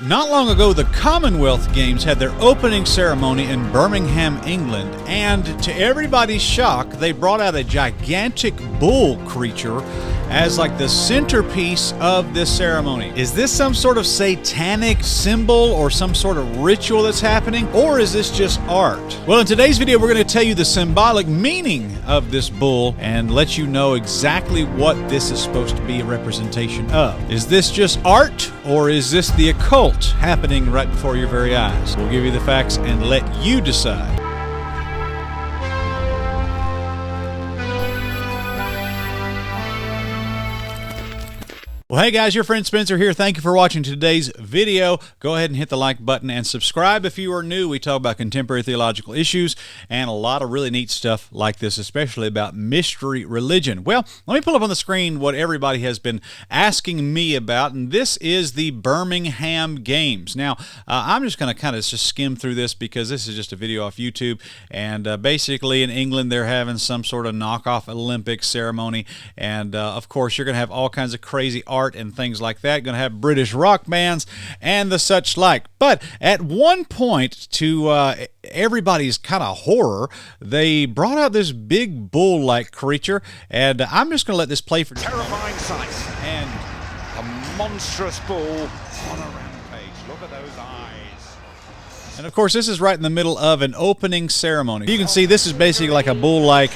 Not long ago, the Commonwealth Games had their opening ceremony in Birmingham, England, and to everybody's shock, they brought out a gigantic bull creature as like the centerpiece of this ceremony. Is this some sort of satanic symbol or some sort of ritual that's happening, or is this just art? Well, in today's video, we're going to tell you the symbolic meaning of this bull and let you know exactly what this is supposed to be a representation of. Is this just art, or is this the occult happening right before your very eyes? We'll give you the facts and let you decide. Well, hey guys, your friend Spencer here. Thank you for watching today's video. Go ahead and hit the like button and subscribe if you are new. We talk about contemporary theological issues and a lot of really neat stuff like this, especially about mystery religion. Well, let me pull up on the screen what everybody has been asking me about, and this is the Birmingham Games. Now, I'm just going to kind of just skim through this because this is just a video off YouTube, and basically in England they're having some sort of knockoff Olympic ceremony, and of course you're going to have all kinds of crazy art and things like that. Going to have British rock bands and the such like. But at one point, to everybody's kind of horror, they brought out this big bull-like creature, and I'm just going to let this play for terrifying sight. And a monstrous bull on a rampage. Look at those eyes. And of course, this is right in the middle of an opening ceremony. You can see this is basically like a bull-like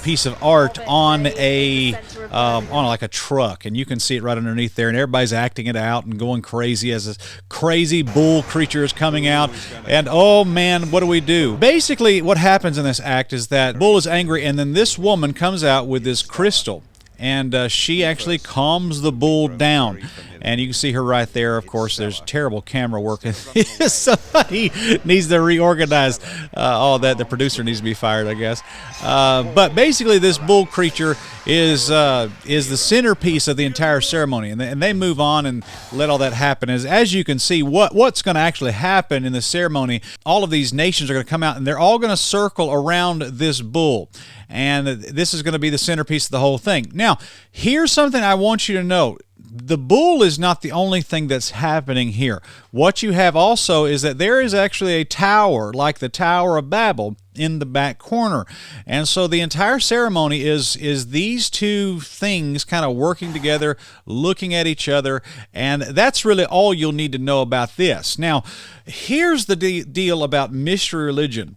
piece of art on like a truck, and you can see it right underneath there, and everybody's acting it out and going crazy as this crazy bull creature is coming out. And oh man, what do we do? Basically, what happens in this act is that bull is angry, and then this woman comes out with this crystal, and she actually calms the bull down. And you can see her right there. Of course, there's terrible camera work. Somebody needs to reorganize all that. The producer needs to be fired, I guess. But basically, this bull creature is the centerpiece of the entire ceremony. And they move on and let all that happen. As you can see, what's going to actually happen in the ceremony, all of these nations are going to come out, and they're all going to circle around this bull. And this is going to be the centerpiece of the whole thing. Now, here's something I want you to know. The bull is not the only thing that's happening here. What you have also is that there is actually a tower, like the Tower of Babel, in the back corner. And so the entire ceremony is these two things kind of working together, looking at each other, and that's really all you'll need to know about this. Now, here's the deal about mystery religion,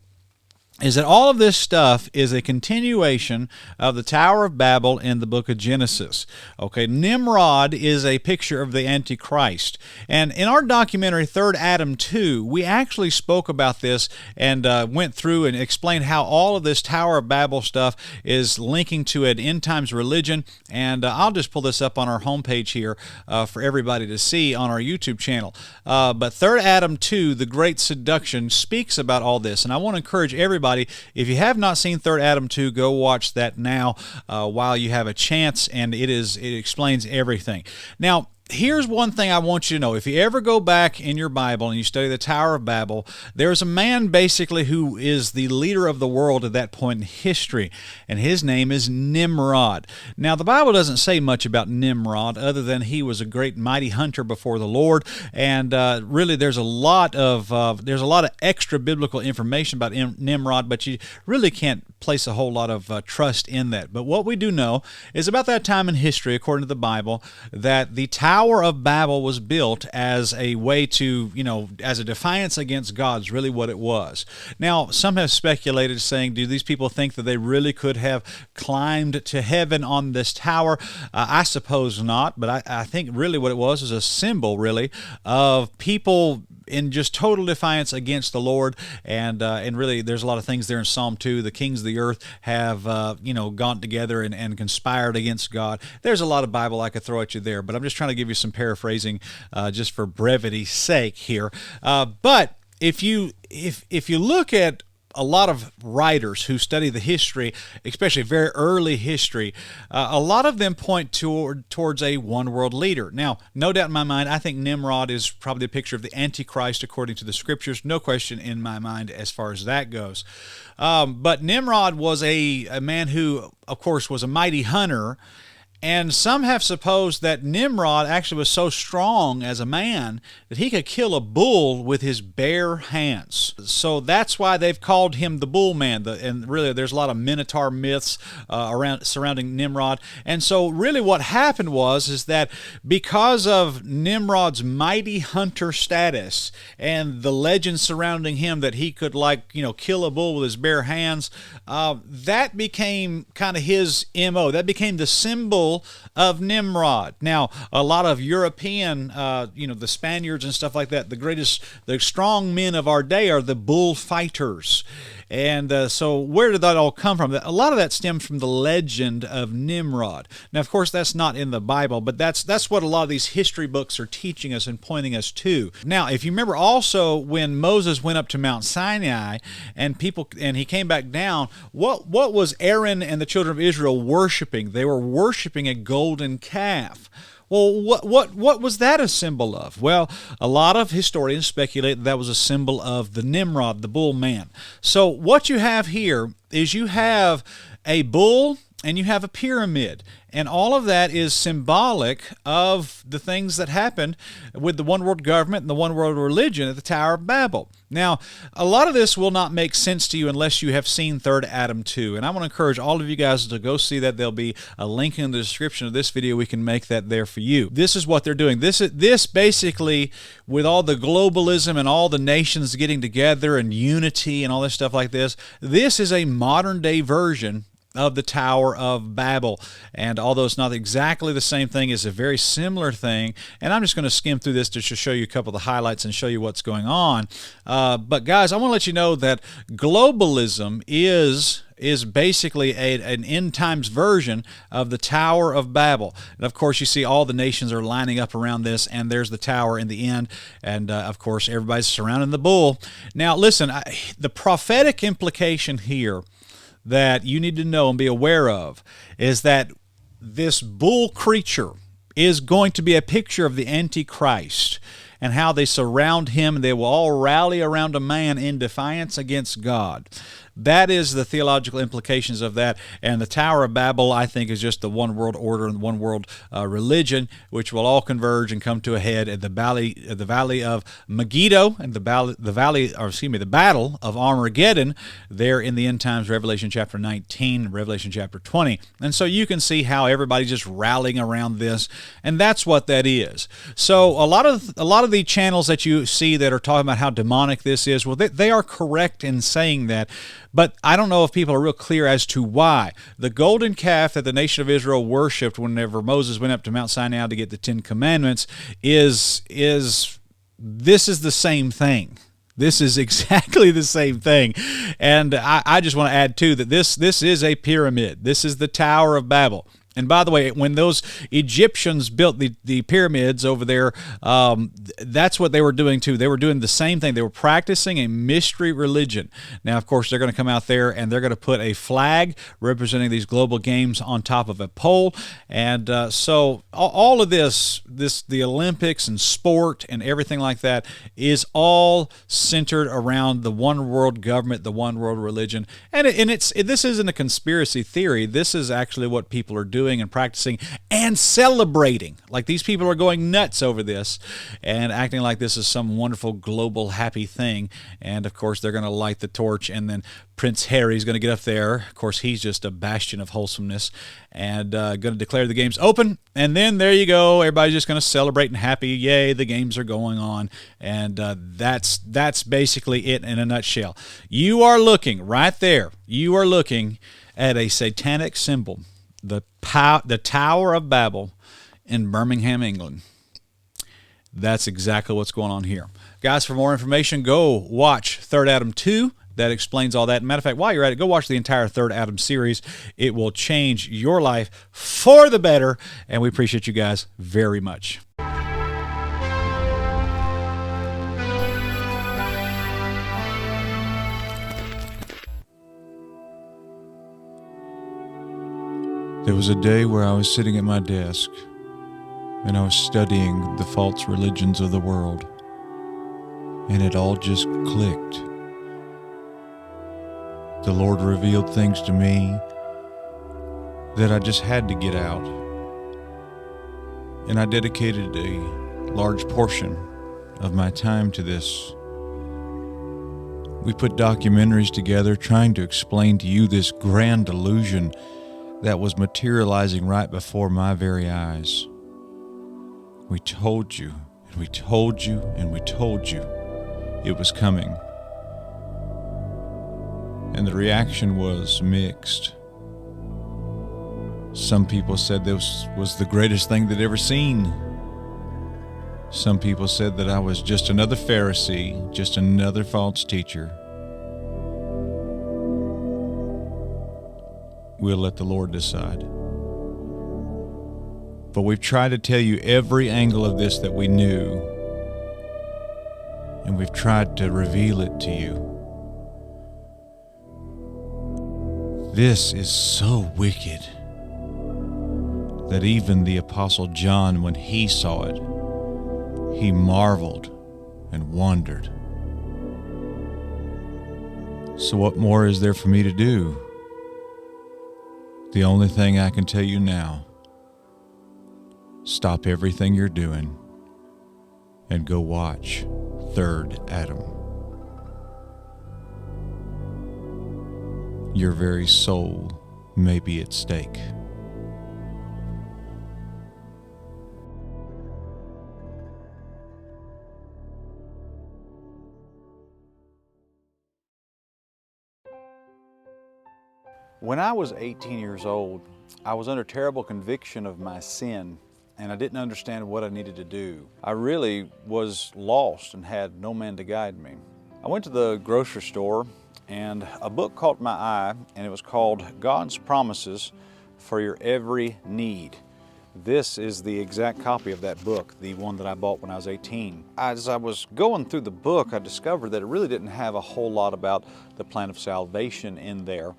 is that all of this stuff is a continuation of the Tower of Babel in the book of Genesis. Okay, Nimrod is a picture of the Antichrist. And in our documentary, Third Adam 2, we actually spoke about this and went through and explained how all of this Tower of Babel stuff is linking to an end times religion. And I'll just pull this up on our homepage here for everybody to see on our YouTube channel. But Third Adam 2, The Great Seduction, speaks about all this. And I want to encourage everybody, if you have not seen Third Adam 2, go watch that now while you have a chance, and it explains everything. Now, here's one thing I want you to know. If you ever go back in your Bible and you study the Tower of Babel, there's a man basically who is the leader of the world at that point in history, and his name is Nimrod. Now, the Bible doesn't say much about Nimrod other than he was a great mighty hunter before the Lord, and really there's a lot of extra biblical information about Nimrod, but you really can't place a whole lot of trust in that. But what we do know is about that time in history, according to the Bible, that the Tower of Babel was built as a way to, as a defiance against God's really what it was. Now, some have speculated saying, do these people think that they really could have climbed to heaven on this tower? I suppose not, but I think really what it was a symbol, really, of people in just total defiance against the Lord, and really there's a lot of things there in Psalm 2. The kings of the earth have gone together and conspired against God. There's a lot of Bible I could throw at you there, but I'm just trying to give you some paraphrasing just for brevity's sake here. But if you look at a lot of writers who study the history, especially very early history, a lot of them point towards a one-world leader. Now, no doubt in my mind, I think Nimrod is probably a picture of the Antichrist according to the Scriptures. No question in my mind as far as that goes. But Nimrod was a man who, of course, was a mighty hunter, And some have supposed that Nimrod actually was so strong as a man that he could kill a bull with his bare hands. So that's why they've called him the Bull Man. And really, there's a lot of Minotaur myths surrounding Nimrod. And so really what happened is that because of Nimrod's mighty hunter status and the legend surrounding him that he could, kill a bull with his bare hands, that became kind of his MO. That became the symbol of Nimrod. Now, a lot of European, the Spaniards and stuff like that, the strong men of our day are the bullfighters. And so where did that all come from? A lot of that stems from the legend of Nimrod. Now, of course, that's not in the Bible, but that's what a lot of these history books are teaching us and pointing us to. Now, if you remember also when Moses went up to Mount Sinai and he came back down, what was Aaron and the children of Israel worshiping? They were worshiping a golden calf. Well, what was that a symbol of? Well, a lot of historians speculate that was a symbol of the Nimrod, the bull man. So what you have here is you have a bull and you have a pyramid. And all of that is symbolic of the things that happened with the one world government and the one world religion at the Tower of Babel. Now, a lot of this will not make sense to you unless you have seen 3rd Adam 2. And I want to encourage all of you guys to go see that. There'll be a link in the description of this video. We can make that there for you. This is what they're doing. This basically, with all the globalism and all the nations getting together and unity and all this stuff like this is a modern day version of the Tower of Babel. And although it's not exactly the same thing, it's a very similar thing. And I'm just going to skim through this to just show you a couple of the highlights and show you what's going on. But guys, I want to let you know that globalism is basically an end times version of the Tower of Babel. And of course, you see all the nations are lining up around this, and there's the tower in the end. And of course, everybody's surrounding the bull. Now, listen, the prophetic implication here that you need to know and be aware of is that this bull creature is going to be a picture of the Antichrist and how they surround him, and they will all rally around a man in defiance against God. That is the theological implications of that. And the Tower of Babel, I think, is just the one world order and one world religion, which will all converge and come to a head at the valley of Megiddo and the battle of Armageddon, there in the end times, Revelation chapter 19, Revelation chapter 20. And so you can see how everybody's just rallying around this, and that's what that is. So a lot of the channels that you see that are talking about how demonic this is, well, they are correct in saying that. But I don't know if people are real clear as to why. The golden calf that the nation of Israel worshipped whenever Moses went up to Mount Sinai to get the 10 Commandments this is the same thing. This is exactly the same thing. And I just want to add, too, that this is a pyramid. This is the Tower of Babel. And by the way, when those Egyptians built the pyramids over there, that's what they were doing too. They were doing the same thing. They were practicing a mystery religion. Now, of course, they're going to come out there and they're going to put a flag representing these global games on top of a pole. And so all of the Olympics and sport and everything like that is all centered around the one world government, the one world religion. And this isn't a conspiracy theory. This is actually what people are doing and practicing and celebrating. Like, these people are going nuts over this and acting like this is some wonderful global happy thing. And of course, they're going to light the torch, and then Prince Harry's going to get up there. Of course, he's just a bastion of wholesomeness, and going to declare the games open. And then there you go. Everybody's just going to celebrate and happy. Yay, the games are going on. And that's basically it in a nutshell. You are looking right there. You are looking at a satanic symbol, the Tower of Babel in Birmingham, England. That's exactly what's going on here. Guys, for more information, go watch 3rd Adam 2. That explains all that. Matter of fact, while you're at it, go watch the entire 3rd Adam series. It will change your life for the better, and we appreciate you guys very much. There was a day where I was sitting at my desk, and I was studying the false religions of the world, and it all just clicked. The Lord revealed things to me that I just had to get out, And I dedicated a large portion of my time to this. We put documentaries together trying to explain to you this grand illusion that was materializing right before my very eyes. We told you, and we told you, and we told you it was coming. And the reaction was mixed. Some people said this was the greatest thing they'd ever seen. Some people said that I was just another Pharisee, just another false teacher. We'll let the Lord decide. But we've tried to tell you every angle of this that we knew, and we've tried to reveal it to you. This is so wicked that even the Apostle John, when he saw it, he marveled and wondered. So what more is there for me to do? The only thing I can tell you now, stop everything you're doing and go watch Third Adam. Your very soul may be at stake. When I was 18 years old, I was under terrible conviction of my sin, and I didn't understand what I needed to do. I really was lost and had no man to guide me. I went to the grocery store, and a book caught my eye, and it was called God's Promises for Your Every Need. This is the exact copy of that book, the one that I bought when I was 18. As I was going through the book, I discovered that it really didn't have a whole lot about the plan of salvation in there.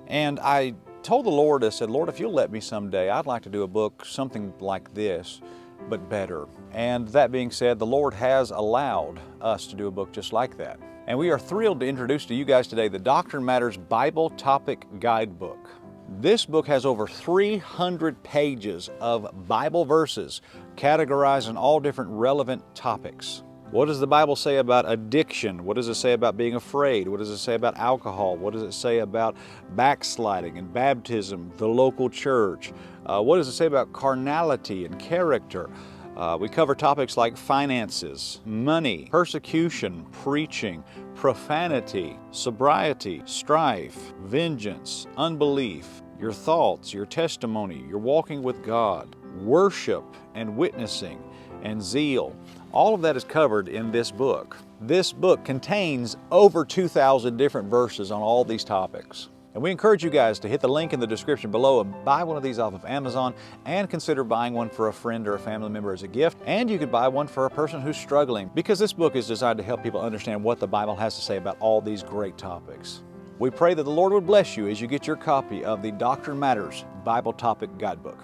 And I told the Lord, I said, Lord, if you'll let me someday, I'd like to do a book, something like this, but better. And that being said, the Lord has allowed us to do a book just like that. And we are thrilled to introduce to you guys today the Doctrine Matters Bible Topic Guidebook. This book has over 300 pages of Bible verses categorized in all different relevant topics. What does the Bible say about addiction? What does it say about being afraid? What does it say about alcohol? What does it say about backsliding and baptism, the local church? What does it say about carnality and character? We cover topics like finances, money, persecution, preaching, profanity, sobriety, strife, vengeance, unbelief, your thoughts, your testimony, your walking with God, worship and witnessing, and zeal. All of that is covered in this book. This book contains over 2,000 different verses on all these topics. And we encourage you guys to hit the link in the description below and buy one of these off of Amazon, and consider buying one for a friend or a family member as a gift. And you could buy one for a person who's struggling, because this book is designed to help people understand what the Bible has to say about all these great topics. We pray that the Lord would bless you as you get your copy of the Doctrine Matters Bible Topic Guidebook.